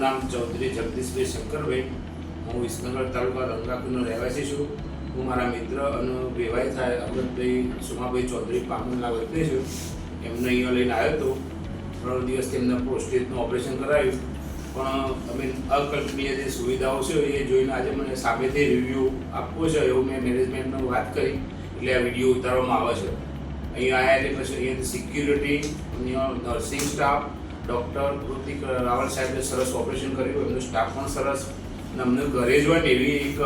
મારું નામ ચૌધરી જગદીશભાઈ શંકરભાઈ. હું વિસનગર તાલુકા રંગાપુરનો રહેવાસી છું. હું મારા મિત્ર અને વેવાય થાય અમૃતભાઈ સુમાભાઈ ચૌધરી પામુલના વતની છું. એમને અહીંયા લઈને આવ્યો હતો. 3 દિવસથી એમને પ્રોસ્ટેટનું ઓપરેશન કરાવ્યું, પણ અમે અકલ્પનીય જે સુવિધાઓ છે એ જોઈને આજે મને સામેથી રિવ્યૂ આપવો છે એવું મેં મેનેજમેન્ટને વાત કરી, એટલે આ વિડીયો ઉતારવામાં આવે છે. અહીંયા આવ્યા એટલે પછી અહીંયા સિક્યુરિટી, અહીંયા nursing staff, doctor Kritik Raval સાહેબે સરસ ઓપરેશન કર્યું, એમનો સ્ટાફ પણ સરસ, અને અમને ઘરે જ હોય ને એવી એક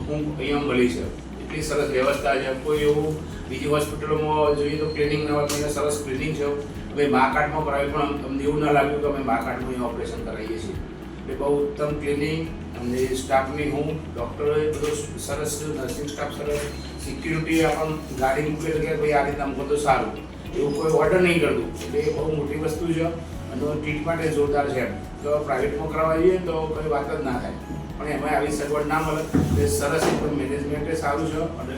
હું અહીંયા મળી છે. એટલી સરસ વ્યવસ્થા છે. કોઈ એવું બીજી હોસ્પિટલોમાં જોઈએ તો ક્લિનિક ના હોય, અહીંયા સરસ ક્લિનિક છે. અમે મા કાર્ડમાં કરાવી પણ અમને એવું ના લાગ્યું કે અમે મા કાર્ડમાં અહીંયા ઓપરેશન કરાવીએ છીએ. એટલે બહુ ઉત્તમ ક્લિનિક, અમને સ્ટાફની હું ડૉક્ટરોએ બધો સરસ, નર્સિંગ સ્ટાફ સરસ, સિક્યુરિટી આપણને ગાડી મૂકે તો કે ભાઈ આ રીતે અમુક તો સારું, એવું કોઈ ઓર્ડર નહીં કરતું. એટલે એ બહુ મોટી વસ્તુ છે. અને ટ્રીટમેન્ટ એ જોરદાર છે. તો પ્રાઇવેટમાં કરાવવા જઈએ તો કોઈ વાત જ ના થાય, પણ એમાં આવી સગવડ ના મળે. એ સરસ એકદમ મેનેજમેન્ટ સારું છે. અને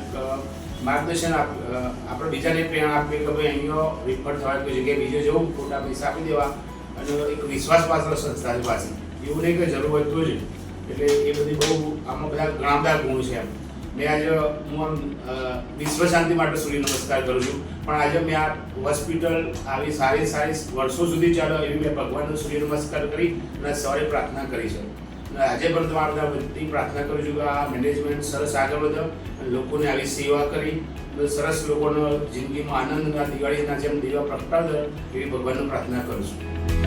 માર્ગદર્શન આપણે બીજાને પ્રેરણા આપીએ કે ભાઈ અહીંયા રિફર થવા કોઈ જગ્યાએ બીજે જવું, ખોટા પૈસા આપી દેવા, અને એક વિશ્વાસપાત્ર સંસ્થા છે પાછી, એવું નહીં કે જરૂર હોય તો જ. એટલે એ બધી બહુ આમાં ઘણા બધા ગુણ છે. મેં આજે હું વિશ્વ શાંતિ માટે સૂર્ય નમસ્કાર કરું છું, પણ આજે મેં આ હોસ્પિટલ આવી સારી વર્ષો સુધી ચાલે એવી મેં ભગવાનનો સૂર્ય નમસ્કાર કરી અને સવારે પ્રાર્થના કરી છે. અને આજે પણ તમારા બધા બધી પ્રાર્થના કરું છું કે આ મેનેજમેન્ટ સરસ આગળ વધે, લોકોને આવી સેવા કરી, સરસ લોકોનો જિંદગીમાં આનંદના દિવાળીના જેમ દીવા પ્રગટાવે એવી ભગવાનને પ્રાર્થના કરું છું.